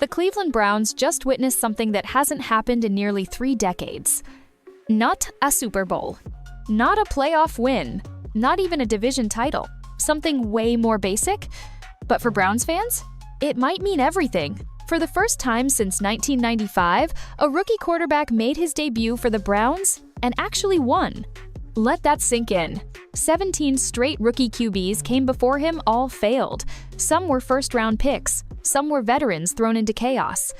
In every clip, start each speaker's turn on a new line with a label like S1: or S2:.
S1: The Cleveland Browns just witnessed something that hasn't happened in nearly 3 decades. Not a Super Bowl. Not a playoff win. Not even a division title. Something way more basic. But for Browns fans, it might mean everything. For the first time since 1995, a rookie quarterback made his debut for the Browns and actually won. Let that sink in. 17 straight rookie QBs came before him, all failed. Some were first-round picks. Some were veterans thrown into chaos.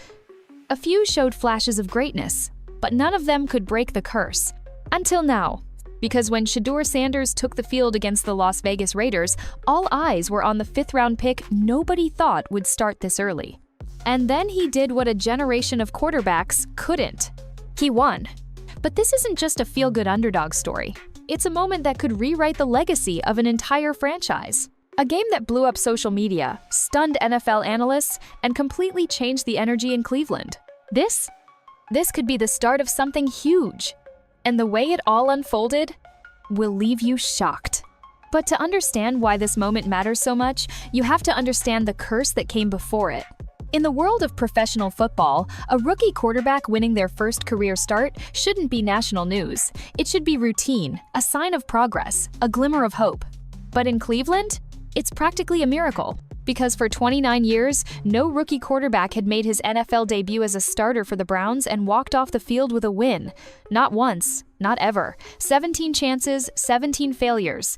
S1: A few showed flashes of greatness, but none of them could break the curse. Until now. Because when Shedeur Sanders took the field against the Las Vegas Raiders, all eyes were on the 5th-round pick nobody thought would start this early. And then he did what a generation of quarterbacks couldn't. He won. But this isn't just a feel-good underdog story. It's a moment that could rewrite the legacy of an entire franchise. A game that blew up social media, stunned NFL analysts, and completely changed the energy in Cleveland. This could be the start of something huge. And the way it all unfolded will leave you shocked. But to understand why this moment matters so much, you have to understand the curse that came before it. In the world of professional football, a rookie quarterback winning their first career start shouldn't be national news. It should be routine, a sign of progress, a glimmer of hope. But in Cleveland, it's practically a miracle. Because for 29 years, no rookie quarterback had made his NFL debut as a starter for the Browns and walked off the field with a win. Not once, not ever. 17 chances, 17 failures.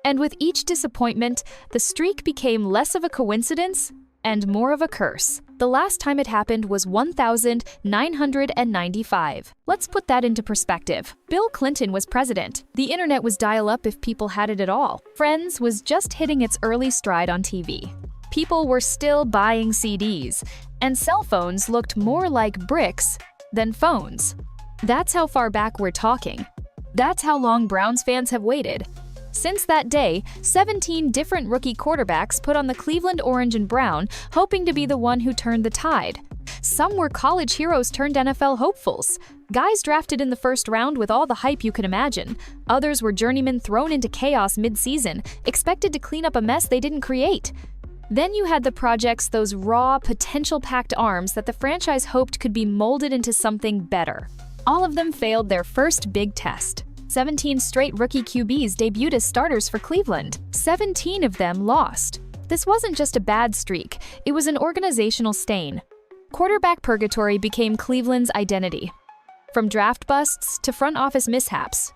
S1: And with each disappointment, the streak became less of a coincidence and more of a curse. The last time it happened was 1995. Let's put that into perspective. Bill Clinton was president. The internet was dial-up if people had it at all. Friends was just hitting its early stride on TV. People were still buying CDs, and cell phones looked more like bricks than phones. That's how far back we're talking. That's how long Browns fans have waited. Since that day, 17 different rookie quarterbacks put on the Cleveland orange and brown, hoping to be the one who turned the tide. Some were college heroes turned NFL hopefuls. Guys drafted in the first round with all the hype you could imagine. Others were journeymen thrown into chaos mid-season, expected to clean up a mess they didn't create. Then you had the projects, those raw, potential-packed arms that the franchise hoped could be molded into something better. All of them failed their first big test. 17 straight rookie QBs debuted as starters for Cleveland. 17 of them lost. This wasn't just a bad streak, it was an organizational stain. Quarterback purgatory became Cleveland's identity. From draft busts to front office mishaps,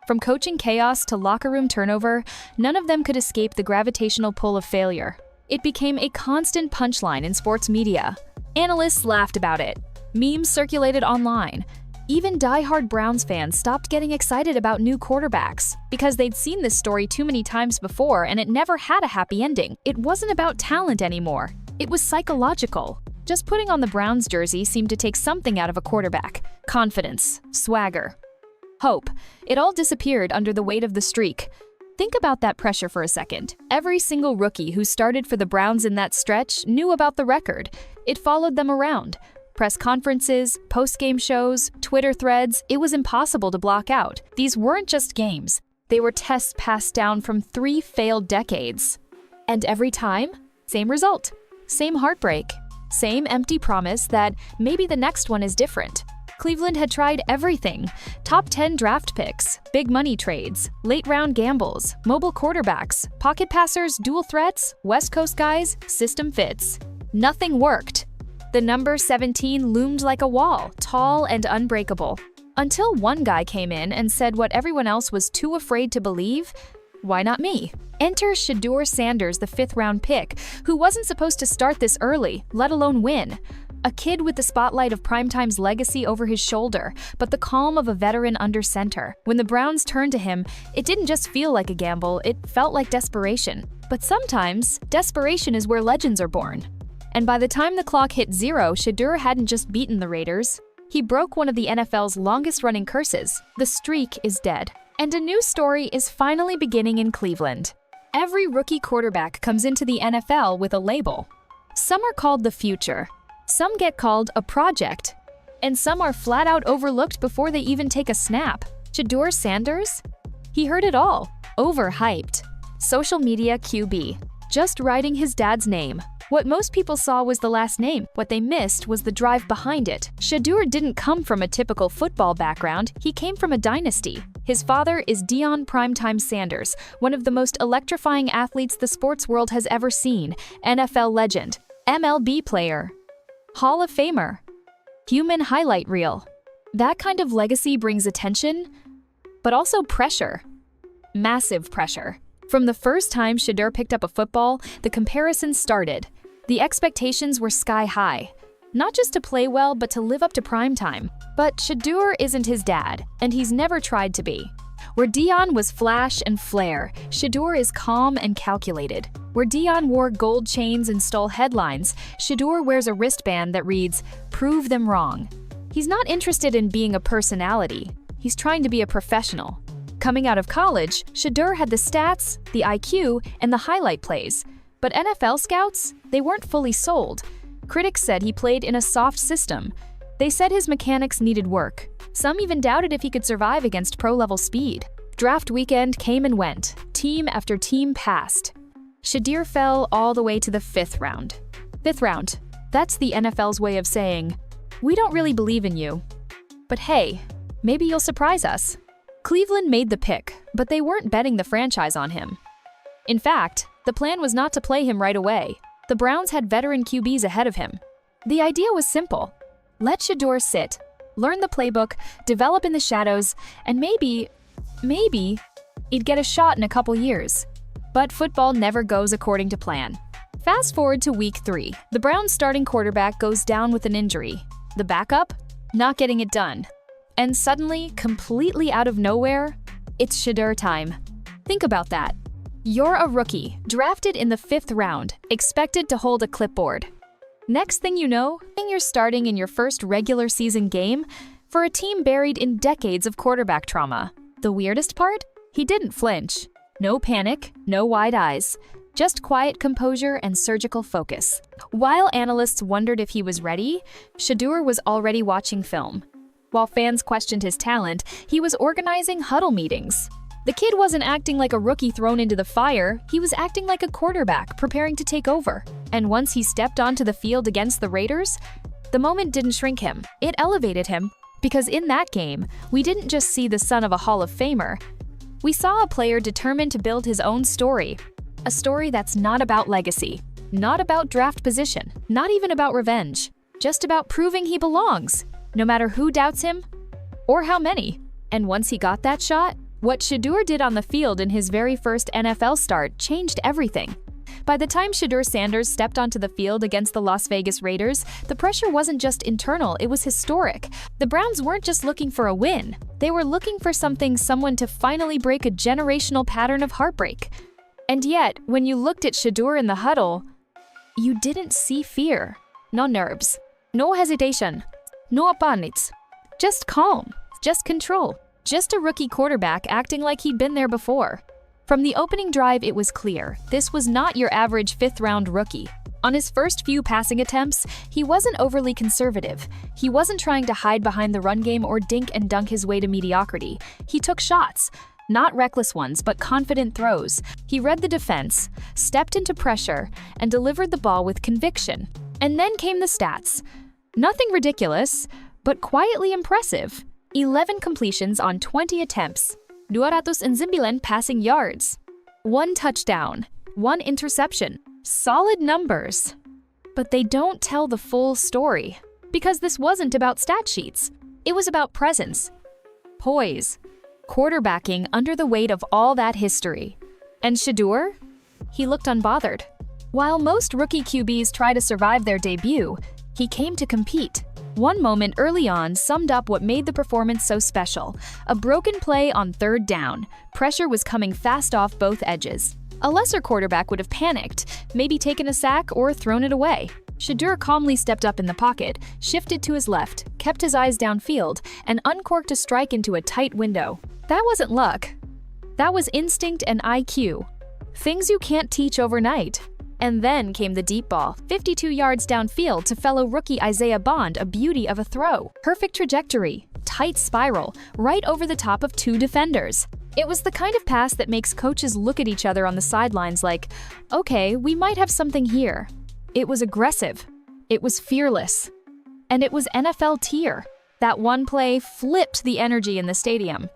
S1: from coaching chaos to locker room turnover, none of them could escape the gravitational pull of failure. It became a constant punchline in sports media. Analysts laughed about it. Memes circulated online. Even die-hard Browns fans stopped getting excited about new quarterbacks because they'd seen this story too many times before and it never had a happy ending. It wasn't about talent anymore. It was psychological. Just putting on the Browns jersey seemed to take something out of a quarterback. Confidence, swagger, hope. It all disappeared under the weight of the streak. Think about that pressure for a second. Every single rookie who started for the Browns in that stretch knew about the record. It followed them around. Press conferences, post-game shows, Twitter threads, it was impossible to block out. These weren't just games. They were tests passed down from 3 failed decades. And every time, same result. Same heartbreak. Same empty promise that maybe the next one is different. Cleveland had tried everything. Top 10 draft picks, big money trades, late-round gambles, mobile quarterbacks, pocket passers, dual threats, West Coast guys, system fits. Nothing worked. The number 17 loomed like a wall, tall and unbreakable. Until one guy came in and said what everyone else was too afraid to believe, why not me? Enter Shedeur Sanders, the 5th-round pick, who wasn't supposed to start this early, let alone win. A kid with the spotlight of Primetime's legacy over his shoulder, but the calm of a veteran under center. When the Browns turned to him, it didn't just feel like a gamble, it felt like desperation. But sometimes, desperation is where legends are born. And by the time the clock hit 0, Shedeur hadn't just beaten the Raiders. He broke one of the NFL's longest-running curses. The streak is dead. And a new story is finally beginning in Cleveland. Every rookie quarterback comes into the NFL with a label. Some are called the future. Some get called a project. And some are flat out overlooked before they even take a snap. Shedeur Sanders? He heard it all. Overhyped. Social media QB. Just writing his dad's name. What most people saw was the last name. What they missed was the drive behind it. Shedeur didn't come from a typical football background, he came from a dynasty. His father is Shedeur Primetime Sanders, one of the most electrifying athletes the sports world has ever seen, NFL legend, MLB player, Hall of Famer, human highlight reel. That kind of legacy brings attention, but also pressure. Massive pressure. From the first time Shedeur picked up a football, the comparisons started. The expectations were sky high. Not just to play well, but to live up to prime time. But Shedeur isn't his dad, and he's never tried to be. Where Dion was flash and flare, Shedeur is calm and calculated. Where Dion wore gold chains and stole headlines, Shedeur wears a wristband that reads, "Prove them wrong." He's not interested in being a personality. He's trying to be a professional. Coming out of college, Shedeur had the stats, the IQ, and the highlight plays. But NFL scouts, they weren't fully sold. Critics said he played in a soft system. They said his mechanics needed work. Some even doubted if he could survive against pro-level speed. Draft weekend came and went. Team after team passed. Shedeur fell all the way to the fifth round. Fifth round. That's the NFL's way of saying, "We don't really believe in you. But hey, maybe you'll surprise us." Cleveland made the pick, but they weren't betting the franchise on him. In fact, the plan was not to play him right away. The Browns had veteran QBs ahead of him. The idea was simple. Let Shedeur sit, learn the playbook, develop in the shadows, and maybe he'd get a shot in a couple years. But football never goes according to plan. Fast forward to week 3. The Browns' starting quarterback goes down with an injury. The backup? Not getting it done. And suddenly, completely out of nowhere, it's Shedeur time. Think about that. You're a rookie, drafted in the 5th round, expected to hold a clipboard. Next thing you know, you're starting in your first regular season game for a team buried in decades of quarterback trauma. The weirdest part? He didn't flinch. No panic, no wide eyes. Just quiet composure and surgical focus. While analysts wondered if he was ready, Shedeur was already watching film. While fans questioned his talent, he was organizing huddle meetings. The kid wasn't acting like a rookie thrown into the fire, he was acting like a quarterback preparing to take over. And once he stepped onto the field against the Raiders, the moment didn't shrink him, it elevated him. Because in that game, we didn't just see the son of a Hall of Famer, we saw a player determined to build his own story. A story that's not about legacy, not about draft position, not even about revenge, just about proving he belongs. No matter who doubts him, or how many. And once he got that shot, what Shedeur did on the field in his very first NFL start changed everything. By the time Shedeur Sanders stepped onto the field against the Las Vegas Raiders, the pressure wasn't just internal, it was historic. The Browns weren't just looking for a win. They were looking for someone to finally break a generational pattern of heartbreak. And yet, when you looked at Shedeur in the huddle, you didn't see fear. No nerves. No hesitation. No panics. Just calm. Just control. Just a rookie quarterback acting like he'd been there before. From the opening drive, it was clear. This was not your average 5th-round rookie. On his first few passing attempts, he wasn't overly conservative. He wasn't trying to hide behind the run game or dink and dunk his way to mediocrity. He took shots. Not reckless ones, but confident throws. He read the defense, stepped into pressure, and delivered the ball with conviction. And then came the stats. Nothing ridiculous, but quietly impressive. 11 completions on 20 attempts. 209 passing yards. 1 touchdown. 1 interception. Solid numbers. But they don't tell the full story. Because this wasn't about stat sheets. It was about presence. Poise. Quarterbacking under the weight of all that history. And Shedeur? He looked unbothered. While most rookie QBs try to survive their debut, he came to compete. One moment early on summed up what made the performance so special. A broken play on 3rd down. Pressure was coming fast off both edges. A lesser quarterback would have panicked, maybe taken a sack or thrown it away. Shedeur calmly stepped up in the pocket, shifted to his left, kept his eyes downfield, and uncorked a strike into a tight window. That wasn't luck. That was instinct and IQ. Things you can't teach overnight. And then came the deep ball, 52 yards downfield to fellow rookie Isaiah Bond, a beauty of a throw. Perfect trajectory, tight spiral, right over the top of 2 defenders. It was the kind of pass that makes coaches look at each other on the sidelines like, okay, we might have something here. It was aggressive. It was fearless. And it was NFL tier. That one play flipped the energy in the stadium.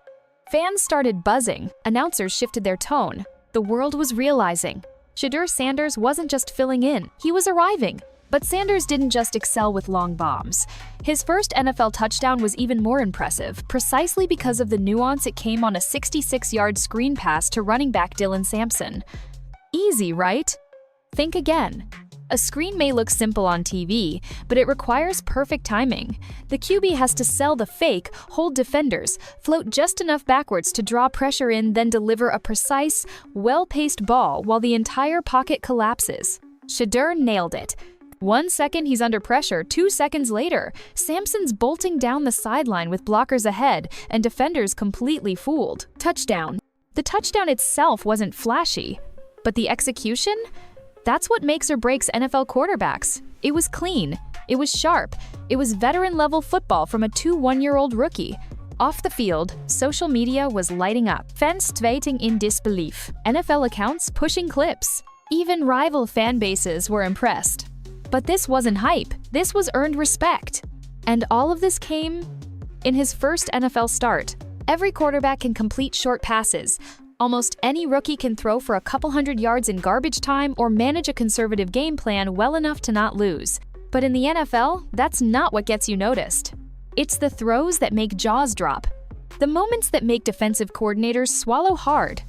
S1: Fans started buzzing. Announcers shifted their tone. The world was realizing Shedeur Sanders wasn't just filling in, he was arriving. But Sanders didn't just excel with long bombs. His first NFL touchdown was even more impressive, precisely because of the nuance it came on a 66-yard screen pass to running back Dylan Sampson. Easy, right? Think again. A screen may look simple on TV, but it requires perfect timing. The QB has to sell the fake, hold defenders, float just enough backwards to draw pressure in, then deliver a precise, well-paced ball while the entire pocket collapses. Shedeur nailed it. 1 second he's under pressure, 2 seconds later, Sampson's bolting down the sideline with blockers ahead and defenders completely fooled. Touchdown. The touchdown itself wasn't flashy, but the execution? That's what makes or breaks NFL quarterbacks. It was clean. It was sharp. It was veteran-level football from a 1-year-old rookie. Off the field, social media was lighting up. Fans tweeting in disbelief. NFL accounts pushing clips. Even rival fan bases were impressed. But this wasn't hype. This was earned respect. And all of this came in his first NFL start. Every quarterback can complete short passes. Almost any rookie can throw for a couple hundred yards in garbage time or manage a conservative game plan well enough to not lose. But in the NFL, that's not what gets you noticed. It's the throws that make jaws drop. The moments that make defensive coordinators swallow hard.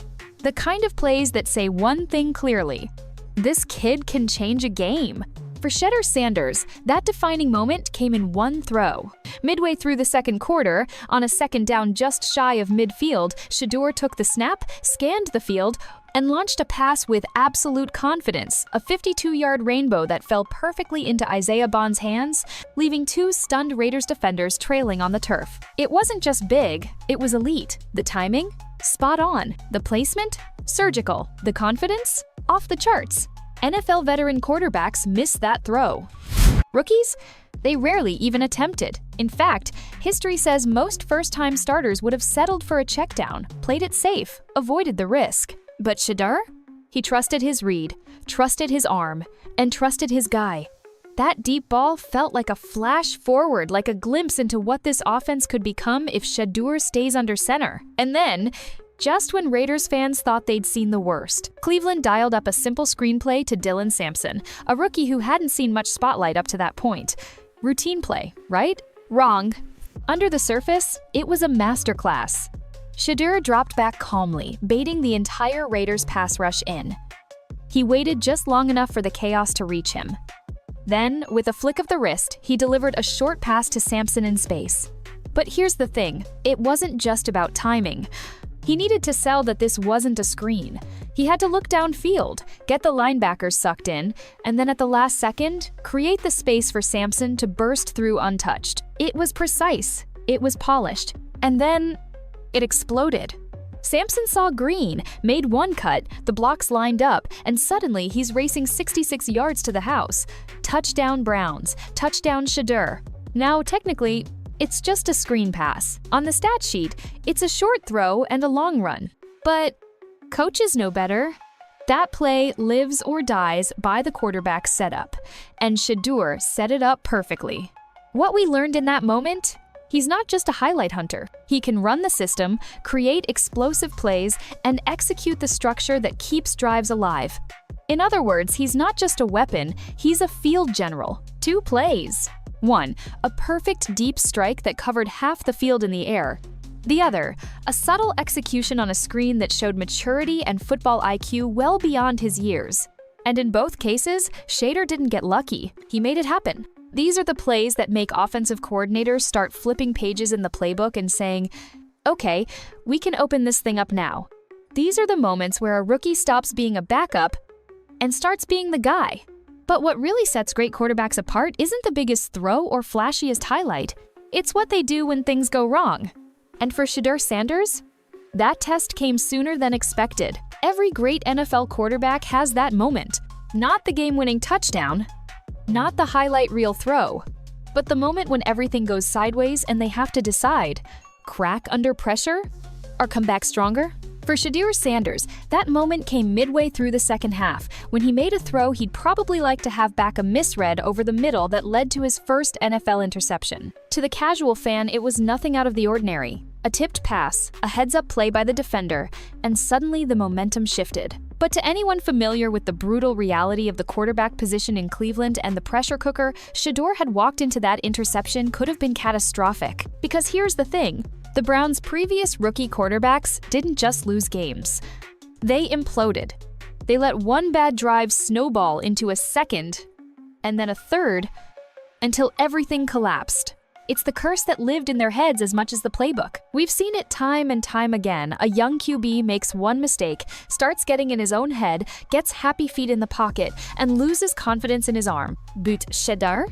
S1: The kind of plays that say one thing clearly: this kid can change a game. For Shedeur Sanders, that defining moment came in one throw. Midway through the second quarter, on a second down just shy of midfield, Shedeur took the snap, scanned the field, and launched a pass with absolute confidence, a 52-yard rainbow that fell perfectly into Isaiah Bond's hands, leaving 2 stunned Raiders defenders trailing on the turf. It wasn't just big, it was elite. The timing? Spot on. The placement? Surgical. The confidence? Off the charts. NFL veteran quarterbacks miss that throw. Rookies? They rarely even attempted. In fact, history says most first-time starters would have settled for a check down, played it safe, avoided the risk. But Shedeur? He trusted his read, trusted his arm, and trusted his guy. That deep ball felt like a flash forward, like a glimpse into what this offense could become if Shedeur stays under center. And then, just when Raiders fans thought they'd seen the worst, Cleveland dialed up a simple screenplay to Dylan Sampson, a rookie who hadn't seen much spotlight up to that point. Routine play, right? Wrong. Under the surface, it was a masterclass. Shedeur dropped back calmly, baiting the entire Raiders pass rush in. He waited just long enough for the chaos to reach him. Then, with a flick of the wrist, he delivered a short pass to Sampson in space. But here's the thing, it wasn't just about timing. He needed to sell that this wasn't a screen. He had to look downfield, get the linebackers sucked in, and then at the last second, create the space for Sampson to burst through untouched. It was precise, it was polished, and then it exploded. Sampson saw green, made one cut, the blocks lined up, and suddenly he's racing 66 yards to the house. Touchdown Browns, touchdown Shedeur. Now, technically, it's just a screen pass. On the stat sheet, it's a short throw and a long run. But coaches know better. That play lives or dies by the quarterback's setup, and Shedeur set it up perfectly. What we learned in that moment? He's not just a highlight hunter. He can run the system, create explosive plays, and execute the structure that keeps drives alive. In other words, he's not just a weapon, he's a field general. 2 plays. 1, a perfect deep strike that covered half the field in the air. The other, a subtle execution on a screen that showed maturity and football IQ well beyond his years. And in both cases, Shedeur didn't get lucky. He made it happen. These are the plays that make offensive coordinators start flipping pages in the playbook and saying, okay, we can open this thing up now. These are the moments where a rookie stops being a backup and starts being the guy. But what really sets great quarterbacks apart isn't the biggest throw or flashiest highlight. It's what they do when things go wrong. And for Shedeur Sanders, that test came sooner than expected. Every great NFL quarterback has that moment. Not the game-winning touchdown, not the highlight reel throw, but the moment when everything goes sideways and they have to decide, crack under pressure or come back stronger? For Shedeur Sanders, that moment came midway through the second half, when he made a throw he'd probably like to have back, a misread over the middle that led to his first NFL interception. To the casual fan, it was nothing out of the ordinary. A tipped pass, a heads-up play by the defender, and suddenly the momentum shifted. But to anyone familiar with the brutal reality of the quarterback position in Cleveland and the pressure cooker Shedeur had walked into, that interception could have been catastrophic. Because here's the thing, the Browns' previous rookie quarterbacks didn't just lose games. They imploded. They let one bad drive snowball into a second, and then a third, until everything collapsed. It's the curse that lived in their heads as much as the playbook. We've seen it time and time again. A young QB makes one mistake, starts getting in his own head, gets happy feet in the pocket, and loses confidence in his arm. But Shedeur?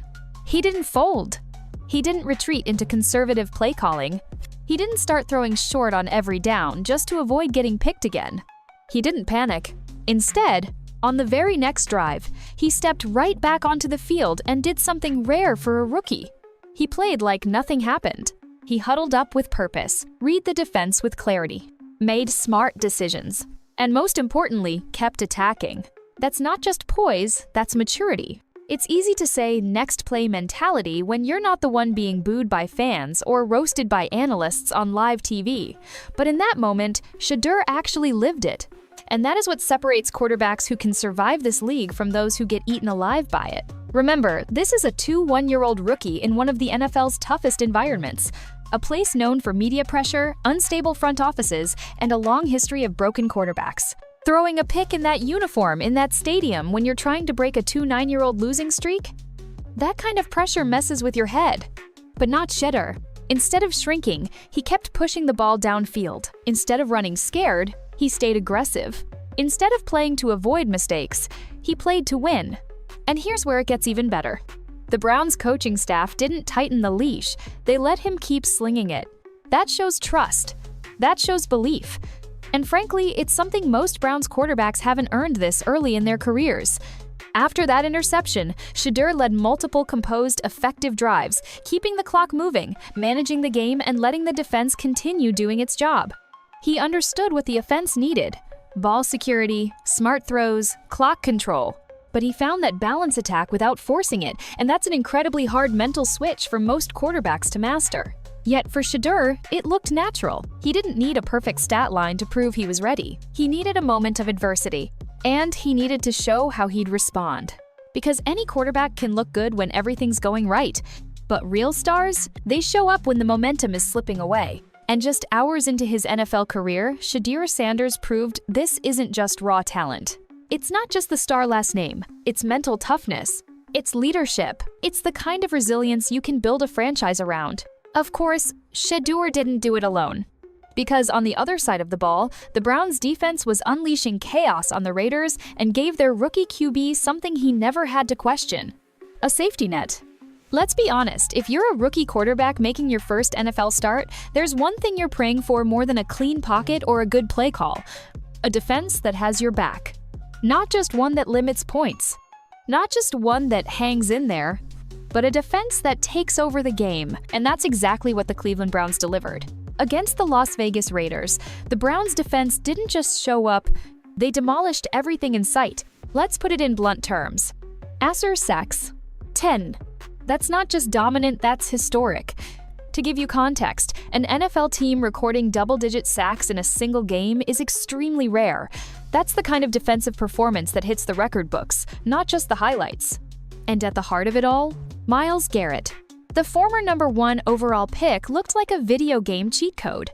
S1: He didn't fold. He didn't retreat into conservative play calling. He didn't start throwing short on every down just to avoid getting picked again. He didn't panic. Instead, on the very next drive, he stepped right back onto the field and did something rare for a rookie. He played like nothing happened. He huddled up with purpose, read the defense with clarity, made smart decisions, and most importantly, kept attacking. That's not just poise, that's maturity. It's easy to say next play mentality when you're not the one being booed by fans or roasted by analysts on live TV. But in that moment, Shedeur actually lived it. And that is what separates quarterbacks who can survive this league from those who get eaten alive by it. Remember, this is a 1-year-old rookie in one of the NFL's toughest environments, a place known for media pressure, unstable front offices, and a long history of broken quarterbacks. Throwing a pick in that uniform in that stadium when you're trying to break a 9-year-old losing streak? That kind of pressure messes with your head. But not Shedeur. Instead of shrinking, he kept pushing the ball downfield. Instead of running scared, he stayed aggressive. Instead of playing to avoid mistakes, he played to win. And here's where it gets even better. The Browns' coaching staff didn't tighten the leash, they let him keep slinging it. That shows trust. That shows belief. And frankly, it's something most Browns quarterbacks haven't earned this early in their careers. After that interception, Shedeur led multiple composed, effective drives, keeping the clock moving, managing the game, and letting the defense continue doing its job. He understood what the offense needed: ball security, smart throws, clock control. But he found that balance attack without forcing it, and that's an incredibly hard mental switch for most quarterbacks to master. Yet for Shedeur, it looked natural. He didn't need a perfect stat line to prove he was ready. He needed a moment of adversity, and he needed to show how he'd respond. Because any quarterback can look good when everything's going right, but real stars, they show up when the momentum is slipping away. And just hours into his NFL career, Shedeur Sanders proved this isn't just raw talent. It's not just the star last name, it's mental toughness, it's leadership, it's the kind of resilience you can build a franchise around. Of course, Shedeur didn't do it alone. Because on the other side of the ball, the Browns' defense was unleashing chaos on the Raiders and gave their rookie QB something he never had to question: a safety net. Let's be honest, if you're a rookie quarterback making your first NFL start, there's one thing you're praying for more than a clean pocket or a good play call: a defense that has your back. Not just one that limits points, not just one that hangs in there, but a defense that takes over the game, and that's exactly what the Cleveland Browns delivered. Against the Las Vegas Raiders, the Browns' defense didn't just show up, they demolished everything in sight. Let's put it in blunt terms. Asser sacks, 10. That's not just dominant, that's historic. To give you context, an NFL team recording double-digit sacks in a single game is extremely rare. That's the kind of defensive performance that hits the record books, not just the highlights. And at the heart of it all, Myles Garrett. The former #1 overall pick looked like a video game cheat code.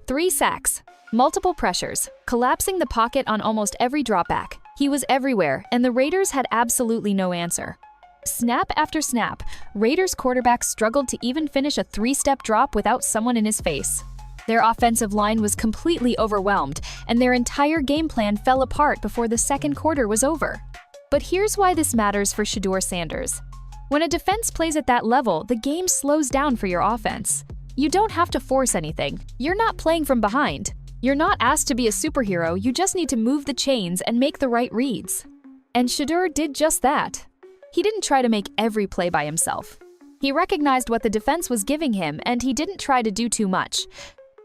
S1: 3 sacks, multiple pressures, collapsing the pocket on almost every dropback. He was everywhere, and the Raiders had absolutely no answer. Snap after snap, Raiders quarterbacks struggled to even finish a 3-step drop without someone in his face. Their offensive line was completely overwhelmed, and their entire game plan fell apart before the second quarter was over. But here's why this matters for Shedeur Sanders. When a defense plays at that level, the game slows down for your offense. You don't have to force anything. You're not playing from behind. You're not asked to be a superhero, you just need to move the chains and make the right reads. And Shedeur did just that. He didn't try to make every play by himself. He recognized what the defense was giving him, and he didn't try to do too much.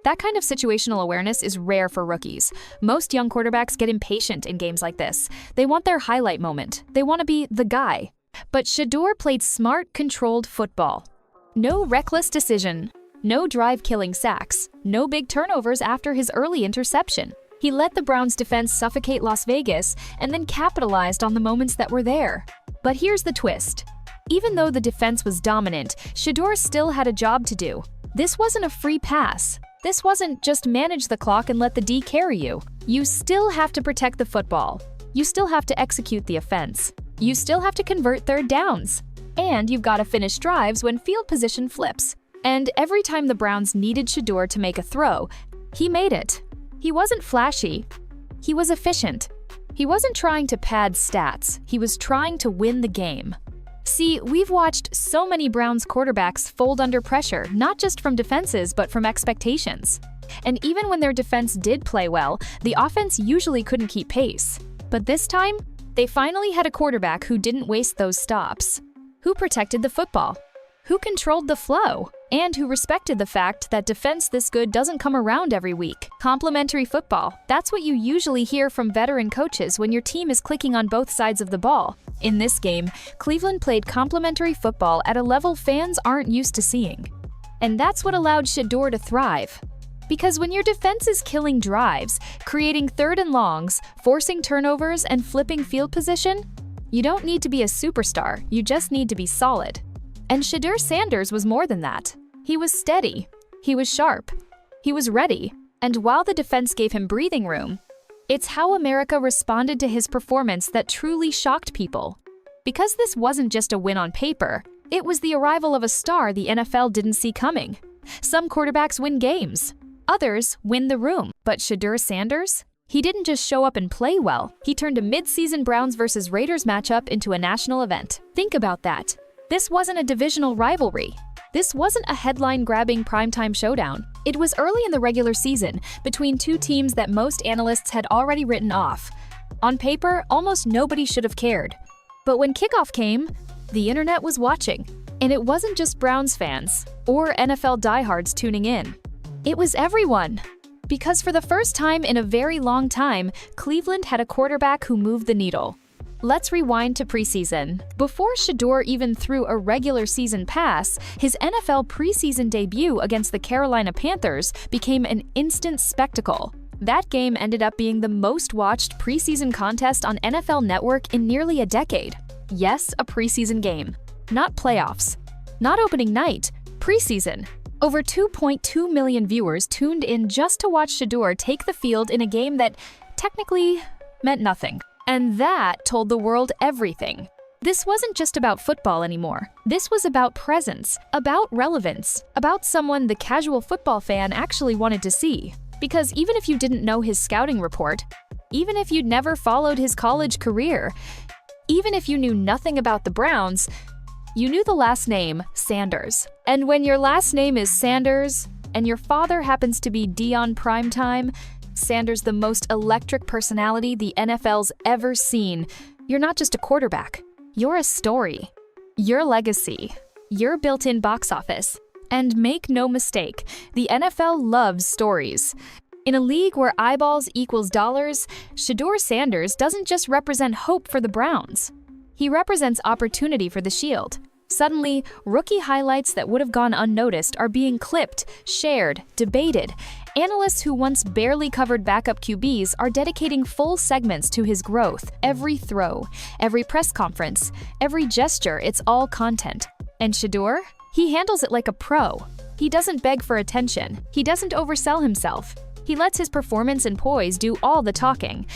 S1: That kind of situational awareness is rare for rookies. Most young quarterbacks get impatient in games like this. They want their highlight moment. They want to be the guy. But Shedeur played smart, controlled football. No reckless decision. No drive-killing sacks. No big turnovers after his early interception. He let the Browns' defense suffocate Las Vegas and then capitalized on the moments that were there. But here's the twist. Even though the defense was dominant, Shedeur still had a job to do. This wasn't a free pass. This wasn't just manage the clock and let the D carry you. You still have to protect the football. You still have to execute the offense. You still have to convert third downs. And you've got to finish drives when field position flips. And every time the Browns needed Shedeur to make a throw, he made it. He wasn't flashy. He was efficient. He wasn't trying to pad stats. He was trying to win the game. See, we've watched so many Browns quarterbacks fold under pressure, not just from defenses, but from expectations. And even when their defense did play well, the offense usually couldn't keep pace. But this time, they finally had a quarterback who didn't waste those stops, who protected the football, who controlled the flow, and who respected the fact that defense this good doesn't come around every week. Complementary football, that's what you usually hear from veteran coaches when your team is clicking on both sides of the ball. In this game, Cleveland played complementary football at a level fans aren't used to seeing. And that's what allowed Shedeur to thrive. Because when your defense is killing drives, creating third and longs, forcing turnovers, and flipping field position, you don't need to be a superstar, you just need to be solid. And Shedeur Sanders was more than that. He was steady, he was sharp, he was ready, and while the defense gave him breathing room, it's how America responded to his performance that truly shocked people. Because this wasn't just a win on paper, it was the arrival of a star the NFL didn't see coming. Some quarterbacks win games, others win the room. But Shedeur Sanders? He didn't just show up and play well, he turned a mid-season Browns versus Raiders matchup into a national event. Think about that. This wasn't a divisional rivalry. This wasn't a headline-grabbing primetime showdown. It was early in the regular season, between two teams that most analysts had already written off. On paper, almost nobody should have cared. But when kickoff came, the internet was watching. And it wasn't just Browns fans or NFL diehards tuning in. It was everyone. Because for the first time in a very long time, Cleveland had a quarterback who moved the needle. Let's rewind to preseason. Before Shedeur even threw a regular season pass, his NFL preseason debut against the Carolina Panthers became an instant spectacle. That game ended up being the most watched preseason contest on NFL Network in nearly a decade. Yes, a preseason game. Not playoffs. Not opening night. Preseason. Over 2.2 million viewers tuned in just to watch Shedeur take the field in a game that technically meant nothing. And that told the world everything. This wasn't just about football anymore. This was about presence, about relevance, about someone the casual football fan actually wanted to see. Because even if you didn't know his scouting report, even if you'd never followed his college career, even if you knew nothing about the Browns, you knew the last name, Sanders. And when your last name is Sanders, and your father happens to be Dion Primetime, Sanders the most electric personality the NFL's ever seen, you're not just a quarterback. You're a story. Your legacy. Your built-in box office. And make no mistake, the NFL loves stories. In a league where eyeballs equals dollars, Shedeur Sanders doesn't just represent hope for the Browns. He represents opportunity for the Shield. Suddenly, rookie highlights that would have gone unnoticed are being clipped, shared, debated. Analysts who once barely covered backup QBs are dedicating full segments to his growth. Every throw, every press conference, every gesture, it's all content. And Shedeur? He handles it like a pro. He doesn't beg for attention. He doesn't oversell himself. He lets his performance and poise do all the talking.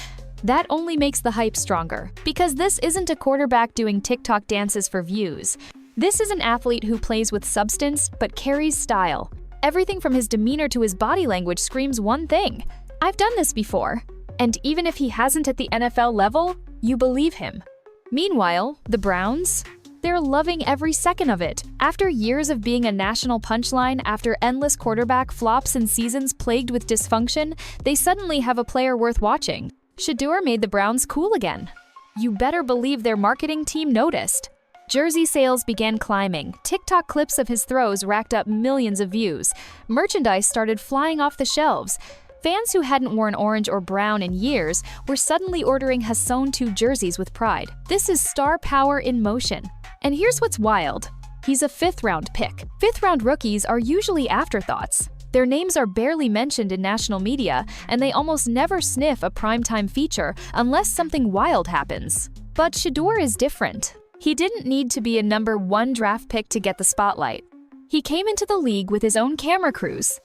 S1: That only makes the hype stronger, because this isn't a quarterback doing TikTok dances for views. This is an athlete who plays with substance but carries style. Everything from his demeanor to his body language screams one thing: I've done this before. And even if he hasn't at the NFL level, you believe him. Meanwhile, the Browns? They're loving every second of it. After years of being a national punchline, after endless quarterback flops and seasons plagued with dysfunction, they suddenly have a player worth watching. Shedeur made the Browns cool again. You better believe their marketing team noticed. Jersey sales began climbing. TikTok clips of his throws racked up millions of views. Merchandise started flying off the shelves. Fans who hadn't worn orange or brown in years were suddenly ordering Hasson 2 jerseys with pride. This is star power in motion. And here's what's wild. He's a 5th-round pick. 5th-round rookies are usually afterthoughts. Their names are barely mentioned in national media, and they almost never sniff a primetime feature unless something wild happens. But Shedeur is different. He didn't need to be a number 1 draft pick to get the spotlight. He came into the league with his own camera crews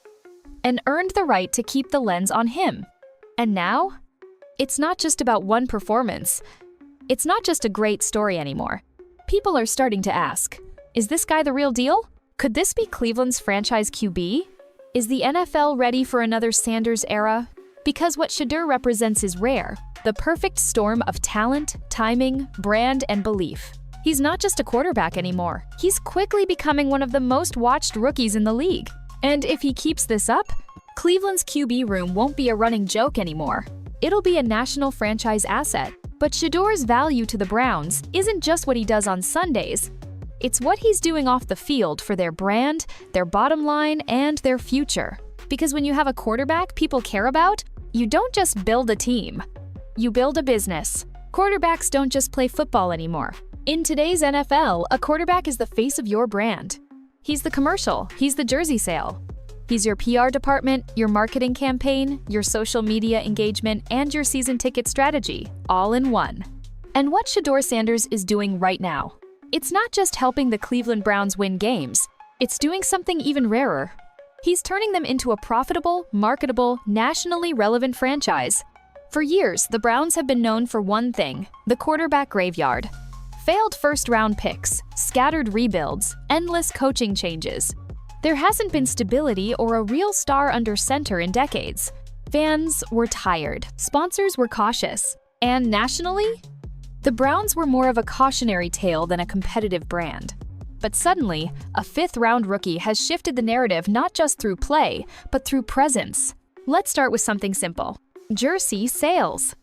S1: and earned the right to keep the lens on him. And now, it's not just about one performance. It's not just a great story anymore. People are starting to ask, is this guy the real deal? Could this be Cleveland's franchise QB? Is the NFL ready for another Sanders era? Because what Shedeur represents is rare, the perfect storm of talent, timing, brand, and belief. He's not just a quarterback anymore. He's quickly becoming one of the most watched rookies in the league. And if he keeps this up, Cleveland's QB room won't be a running joke anymore. It'll be a national franchise asset. But Shedeur's value to the Browns isn't just what he does on Sundays. It's what he's doing off the field for their brand, their bottom line, and their future. Because when you have a quarterback people care about, you don't just build a team. You build a business. Quarterbacks don't just play football anymore. In today's NFL, a quarterback is the face of your brand. He's the commercial, he's the jersey sale. He's your PR department, your marketing campaign, your social media engagement, and your season ticket strategy, all in one. And what Shedeur Sanders is doing right now, it's not just helping the Cleveland Browns win games, it's doing something even rarer. He's turning them into a profitable, marketable, nationally relevant franchise. For years, the Browns have been known for one thing, the quarterback graveyard. Failed first-round picks, scattered rebuilds, endless coaching changes. There hasn't been stability or a real star under center in decades. Fans were tired, sponsors were cautious, and nationally, the Browns were more of a cautionary tale than a competitive brand. But suddenly, a 5th-round rookie has shifted the narrative not just through play, but through presence. Let's start with something simple. Jersey sales.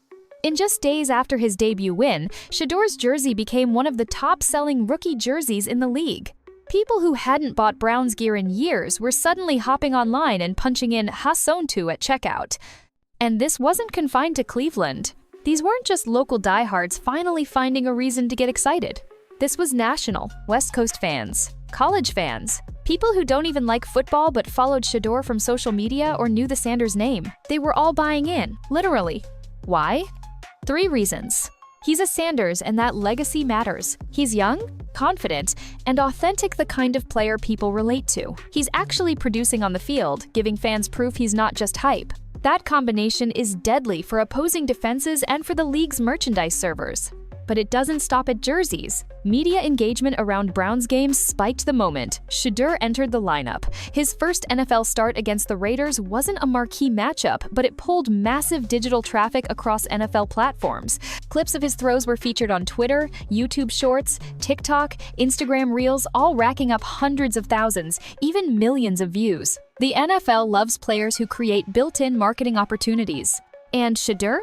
S1: In just days after his debut win, Shedeur's jersey became one of the top-selling rookie jerseys in the league. People who hadn't bought Browns gear in years were suddenly hopping online and punching in Hasson 2 at checkout. And this wasn't confined to Cleveland. These weren't just local diehards finally finding a reason to get excited. This was national, West Coast fans, college fans, people who don't even like football but followed Shedeur from social media or knew the Sanders name. They were all buying in, literally. Why? 3 reasons. He's a Sanders and that legacy matters. He's young, confident, and authentic, the kind of player people relate to. He's actually producing on the field, giving fans proof he's not just hype. That combination is deadly for opposing defenses and for the league's merchandise servers. But it doesn't stop at jerseys. Media engagement around Browns games spiked the moment Shedeur entered the lineup. His first NFL start against the Raiders wasn't a marquee matchup, but it pulled massive digital traffic across NFL platforms. Clips of his throws were featured on Twitter, YouTube Shorts, TikTok, Instagram Reels, all racking up hundreds of thousands, even millions of views. The NFL loves players who create built-in marketing opportunities. And Shedeur?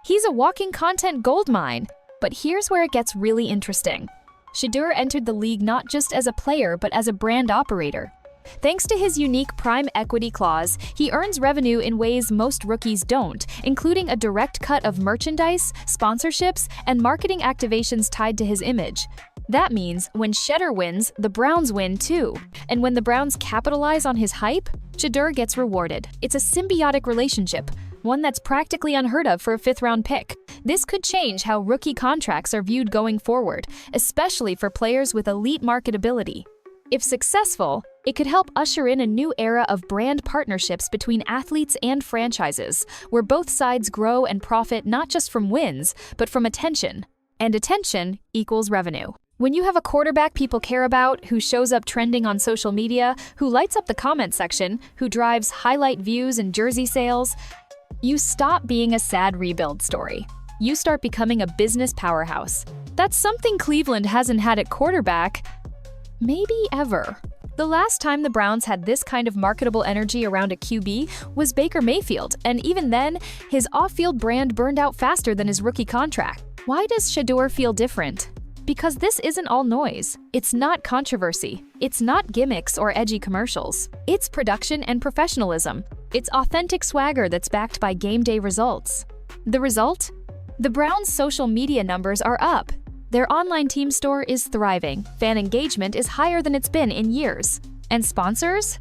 S1: He's a walking content goldmine. But here's where it gets really interesting. Shedeur entered the league not just as a player, but as a brand operator. Thanks to his unique prime equity clause, he earns revenue in ways most rookies don't, including a direct cut of merchandise, sponsorships, and marketing activations tied to his image. That means when Shedeur wins, the Browns win too. And when the Browns capitalize on his hype, Shedeur gets rewarded. It's a symbiotic relationship, one that's practically unheard of for a 5th-round pick. This could change how rookie contracts are viewed going forward, especially for players with elite marketability. If successful, it could help usher in a new era of brand partnerships between athletes and franchises, where both sides grow and profit not just from wins, but from attention. And attention equals revenue. When you have a quarterback people care about, who shows up trending on social media, who lights up the comment section, who drives highlight views and jersey sales, you stop being a sad rebuild story. You start becoming a business powerhouse. That's something Cleveland hasn't had at quarterback, maybe ever. The last time the Browns had this kind of marketable energy around a QB was Baker Mayfield, and even then, his off-field brand burned out faster than his rookie contract. Why does Shedeur feel different? Because this isn't all noise. It's not controversy. It's not gimmicks or edgy commercials. It's production and professionalism. It's authentic swagger that's backed by game day results. The result? The Browns' social media numbers are up. Their online team store is thriving. Fan engagement is higher than it's been in years. And sponsors?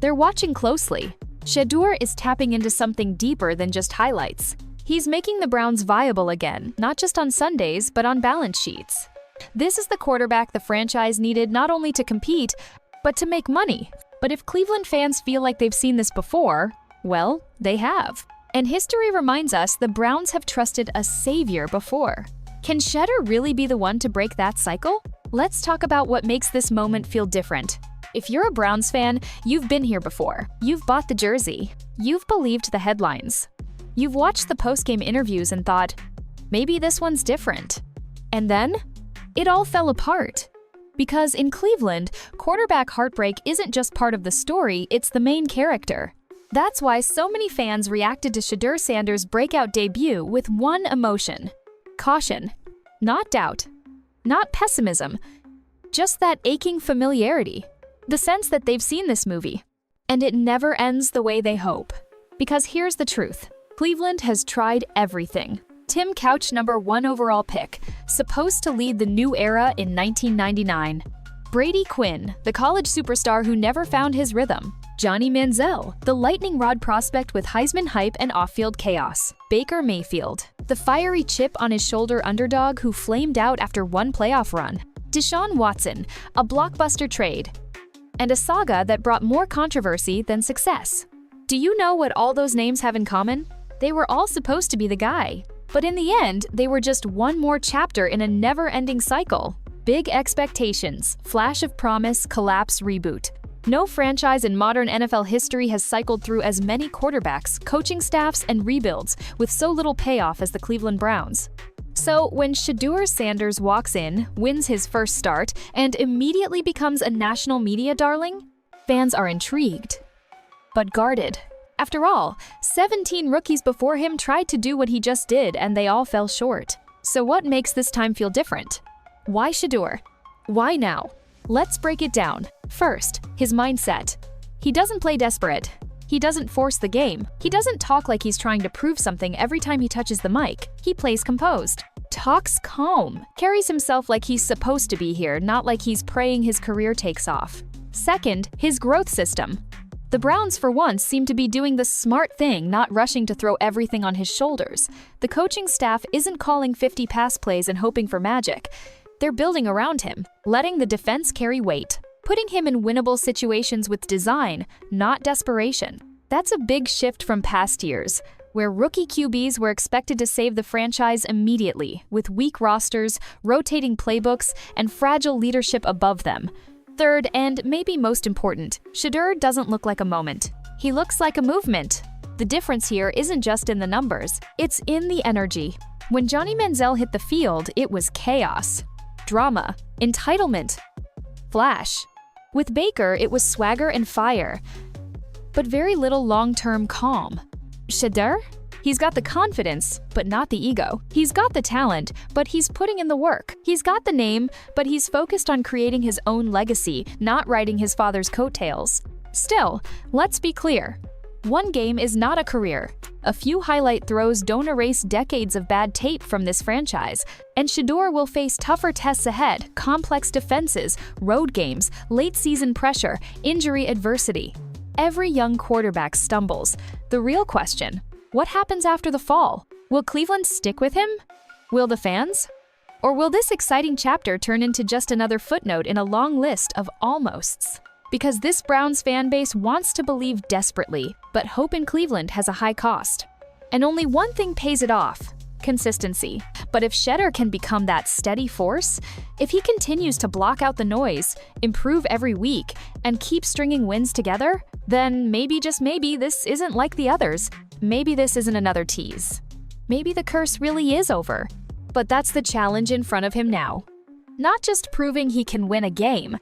S1: They're watching closely. Shedeur is tapping into something deeper than just highlights. He's making the Browns viable again, not just on Sundays, but on balance sheets. This is the quarterback the franchise needed not only to compete, but to make money. But if Cleveland fans feel like they've seen this before, well, they have. And history reminds us the Browns have trusted a savior before. Can Shedeur really be the one to break that cycle? Let's talk about what makes this moment feel different. If you're a Browns fan, you've been here before. You've bought the jersey. You've believed the headlines. You've watched the post-game interviews and thought, maybe this one's different. And then, it all fell apart. Because in Cleveland, quarterback heartbreak isn't just part of the story, it's the main character. That's why so many fans reacted to Shedeur Sanders' breakout debut with one emotion: caution. Not doubt. Not pessimism. Just that aching familiarity. The sense that they've seen this movie. And it never ends the way they hope. Because here's the truth. Cleveland has tried everything. Tim Couch, #1 overall pick, supposed to lead the new era in 1999. Brady Quinn, the college superstar who never found his rhythm. Johnny Manziel, the lightning rod prospect with Heisman hype and off-field chaos. Baker Mayfield, the fiery chip on his shoulder underdog who flamed out after one playoff run. Deshaun Watson, a blockbuster trade. And a saga that brought more controversy than success. Do you know what all those names have in common? They were all supposed to be the guy. But in the end, they were just one more chapter in a never-ending cycle. Big expectations, flash of promise, collapse, reboot. No franchise in modern NFL history has cycled through as many quarterbacks, coaching staffs, and rebuilds with so little payoff as the Cleveland Browns. So when Shedeur Sanders walks in, wins his first start, and immediately becomes a national media darling, fans are intrigued, but guarded. After all, 17 rookies before him tried to do what he just did, and they all fell short. So what makes this time feel different? Why Shedeur? Why now? Let's break it down. First, his mindset. He doesn't play desperate. He doesn't force the game. He doesn't talk like he's trying to prove something every time he touches the mic. He plays composed. Talks calm. Carries himself like he's supposed to be here, not like he's praying his career takes off. Second, his growth system. The Browns, for once, seem to be doing the smart thing, not rushing to throw everything on his shoulders. The coaching staff isn't calling 50 pass plays and hoping for magic. They're building around him, letting the defense carry weight, putting him in winnable situations with design, not desperation. That's a big shift from past years, where rookie QBs were expected to save the franchise immediately, with weak rosters, rotating playbooks, and fragile leadership above them. Third, and maybe most important, Shedeur doesn't look like a moment. He looks like a movement. The difference here isn't just in the numbers, it's in the energy. When Johnny Manziel hit the field, it was chaos, drama, entitlement, flash. With Baker, it was swagger and fire, but very little long-term calm. Shedeur? He's got the confidence, but not the ego. He's got the talent, but he's putting in the work. He's got the name, but he's focused on creating his own legacy, not riding his father's coattails. Still, let's be clear. One game is not a career. A few highlight throws don't erase decades of bad tape from this franchise, and Shedeur will face tougher tests ahead, complex defenses, road games, late-season pressure, injury adversity. Every young quarterback stumbles. The real question: what happens after the fall? Will Cleveland stick with him? Will the fans? Or will this exciting chapter turn into just another footnote in a long list of almosts? Because this Browns fan base wants to believe desperately, but hope in Cleveland has a high cost. And only one thing pays it off: consistency. But if Shedeur can become that steady force, if he continues to block out the noise, improve every week, and keep stringing wins together, then maybe, just maybe, this isn't like the others. Maybe this isn't another tease. Maybe the curse really is over. But that's the challenge in front of him now. Not just proving he can win a game,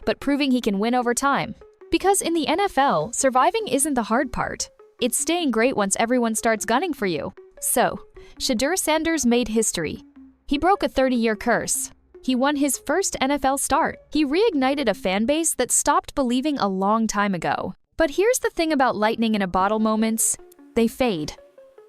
S1: but proving he can win over time. Because in the NFL, surviving isn't the hard part. It's staying great once everyone starts gunning for you. So, Shedeur Sanders made history. He broke a 30-year curse. He won his first NFL start. He reignited a fan base that stopped believing a long time ago. But here's the thing about lightning in a bottle moments: they fade.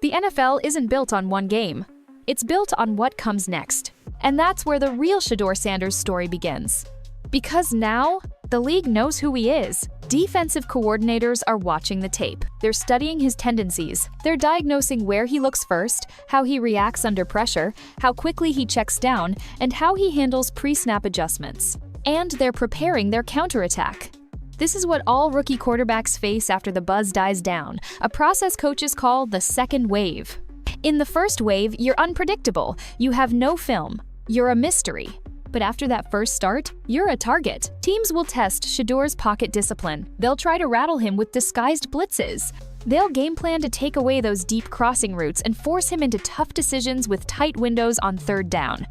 S1: The NFL isn't built on one game. It's built on what comes next. And that's where the real Shedeur Sanders story begins. Because now, the league knows who he is. Defensive coordinators are watching the tape. They're studying his tendencies. They're diagnosing where he looks first, how he reacts under pressure, how quickly he checks down, and how he handles pre-snap adjustments. And they're preparing their counterattack. This is what all rookie quarterbacks face after the buzz dies down, a process coaches call the second wave. In the first wave, you're unpredictable. You have no film. You're a mystery. But after that first start, you're a target. Teams will test Shedeur's pocket discipline. They'll try to rattle him with disguised blitzes. They'll game plan to take away those deep crossing routes and force him into tough decisions with tight windows on third down.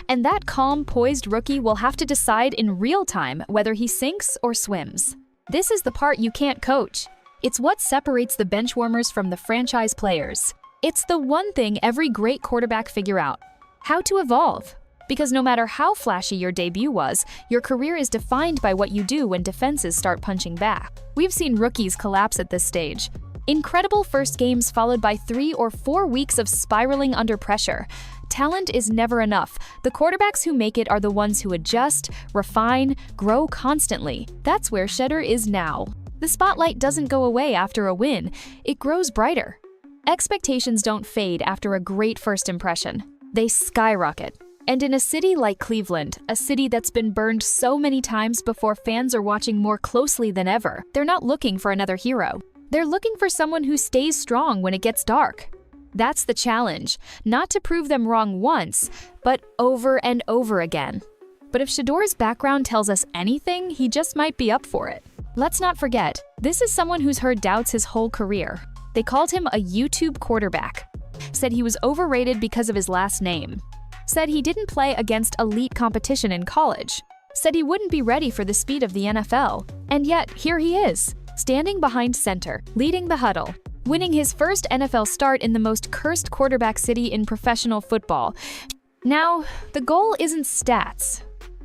S1: And that calm, poised rookie will have to decide in real time whether he sinks or swims. This is the part you can't coach. It's what separates the benchwarmers from the franchise players. It's the one thing every great quarterback figure out: how to evolve. Because no matter how flashy your debut was, your career is defined by what you do when defenses start punching back. We've seen rookies collapse at this stage. Incredible first games followed by 3 or 4 weeks of spiraling under pressure. Talent is never enough. The quarterbacks who make it are the ones who adjust, refine, grow constantly. That's where Shedeur is now. The spotlight doesn't go away after a win. It grows brighter. Expectations don't fade after a great first impression. They skyrocket. And in a city like Cleveland, a city that's been burned so many times before fans are watching more closely than ever, they're not looking for another hero. They're looking for someone who stays strong when it gets dark. That's the challenge, not to prove them wrong once, but over and over again. But if Shedeur's background tells us anything, he just might be up for it. Let's not forget, this is someone who's heard doubts his whole career. They called him a YouTube quarterback, said he was overrated because of his last name, said he didn't play against elite competition in college, said he wouldn't be ready for the speed of the NFL, and yet here he is, standing behind center, leading the huddle, winning his first NFL start in the most cursed quarterback city in professional football. Now, the goal isn't stats.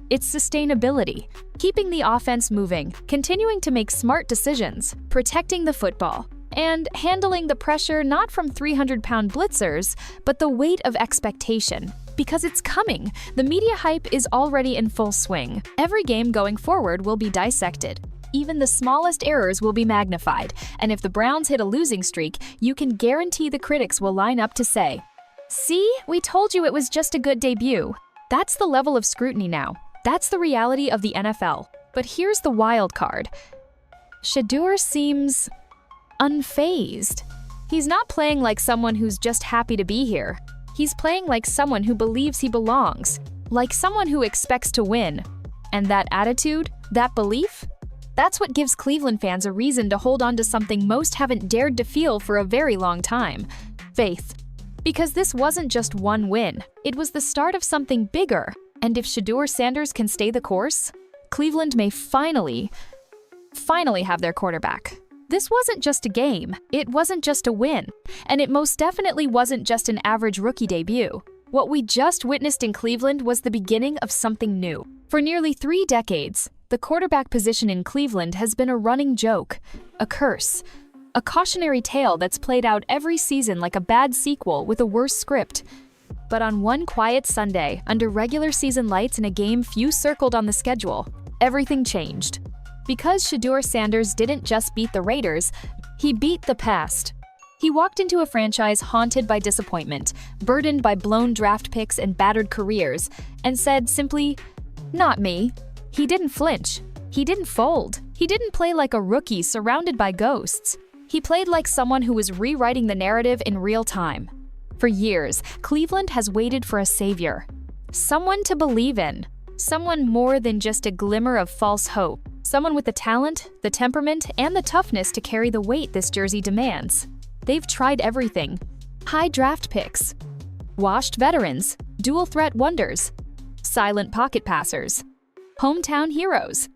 S1: It's sustainability, keeping the offense moving, continuing to make smart decisions, protecting the football, and handling the pressure not from 300-pound blitzers, but the weight of expectation. Because it's coming. The media hype is already in full swing. Every game going forward will be dissected. Even the smallest errors will be magnified. And if the Browns hit a losing streak, you can guarantee the critics will line up to say, "See, we told you it was just a good debut." That's the level of scrutiny now. That's the reality of the NFL. But here's the wild card. Shedeur seems unfazed. He's not playing like someone who's just happy to be here. He's playing like someone who believes he belongs, like someone who expects to win. And that attitude, that belief, that's what gives Cleveland fans a reason to hold on to something most haven't dared to feel for a very long time: faith. Because this wasn't just one win, it was the start of something bigger. And if Shedeur Sanders can stay the course, Cleveland may finally have their quarterback. This wasn't just a game, it wasn't just a win, and it most definitely wasn't just an average rookie debut. What we just witnessed in Cleveland was the beginning of something new. For nearly 3 decades, the quarterback position in Cleveland has been a running joke, a curse, a cautionary tale that's played out every season like a bad sequel with a worse script. But on one quiet Sunday, under regular season lights in a game few circled on the schedule, everything changed. Because Shedeur Sanders didn't just beat the Raiders, he beat the past. He walked into a franchise haunted by disappointment, burdened by blown draft picks and battered careers, and said simply, "Not me." He didn't flinch. He didn't fold. He didn't play like a rookie surrounded by ghosts. He played like someone who was rewriting the narrative in real time. For years, Cleveland has waited for a savior. Someone to believe in. Someone more than just a glimmer of false hope. Someone with the talent, the temperament, and the toughness to carry the weight this jersey demands. They've tried everything. High draft picks, washed veterans, dual-threat wonders, silent pocket passers, hometown heroes,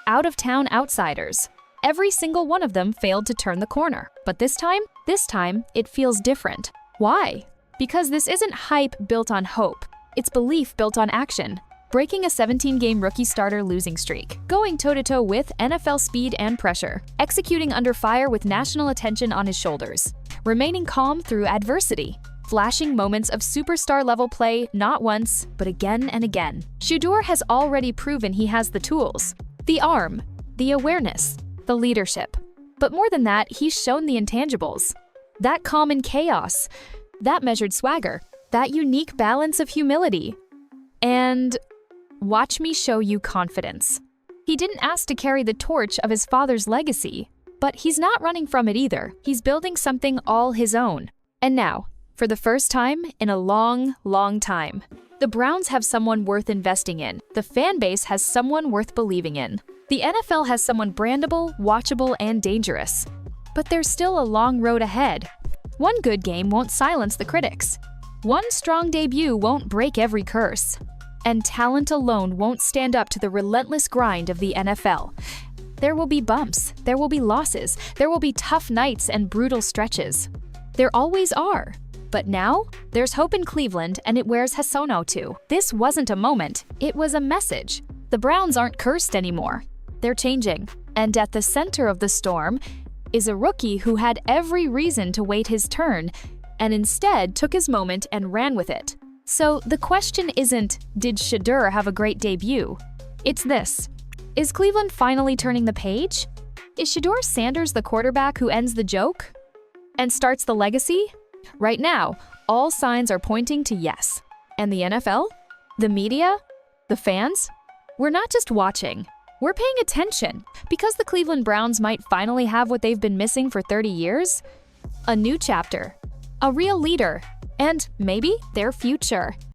S1: out-of-town outsiders. Every single one of them failed to turn the corner. But this time, it feels different. Why? Because this isn't hype built on hope. It's belief built on action. breaking a 17-game rookie starter losing streak, going toe-to-toe with NFL speed and pressure, executing under fire with national attention on his shoulders, remaining calm through adversity, flashing moments of superstar-level play not once, but again and again. Shedeur has already proven he has the tools, the arm, the awareness, the leadership. But more than that, he's shown the intangibles. That calm in chaos, that measured swagger, that unique balance of humility. And watch me show you confidence. He didn't ask to carry the torch of his father's legacy, but he's not running from it either. He's building something all his own. And now, for the first time in a long, long time, the Browns have someone worth investing in. The fan base has someone worth believing in. The NFL has someone brandable, watchable, and dangerous. But there's still a long road ahead. One good game won't silence the critics. One strong debut won't break every curse. And talent alone won't stand up to the relentless grind of the NFL. There will be bumps, there will be losses, there will be tough nights and brutal stretches. There always are. But now, there's hope in Cleveland, and it wears Hasono too. This wasn't a moment, it was a message. The Browns aren't cursed anymore. They're changing. And at the center of the storm is a rookie who had every reason to wait his turn, and instead took his moment and ran with it. So the question isn't, did Shedeur have a great debut? It's this: is Cleveland finally turning the page? Is Shedeur Sanders the quarterback who ends the joke and starts the legacy? Right now, all signs are pointing to yes. And the NFL? The media? The fans? We're not just watching. We're paying attention, because the Cleveland Browns might finally have what they've been missing for 30 years. A new chapter, a real leader, and maybe their future.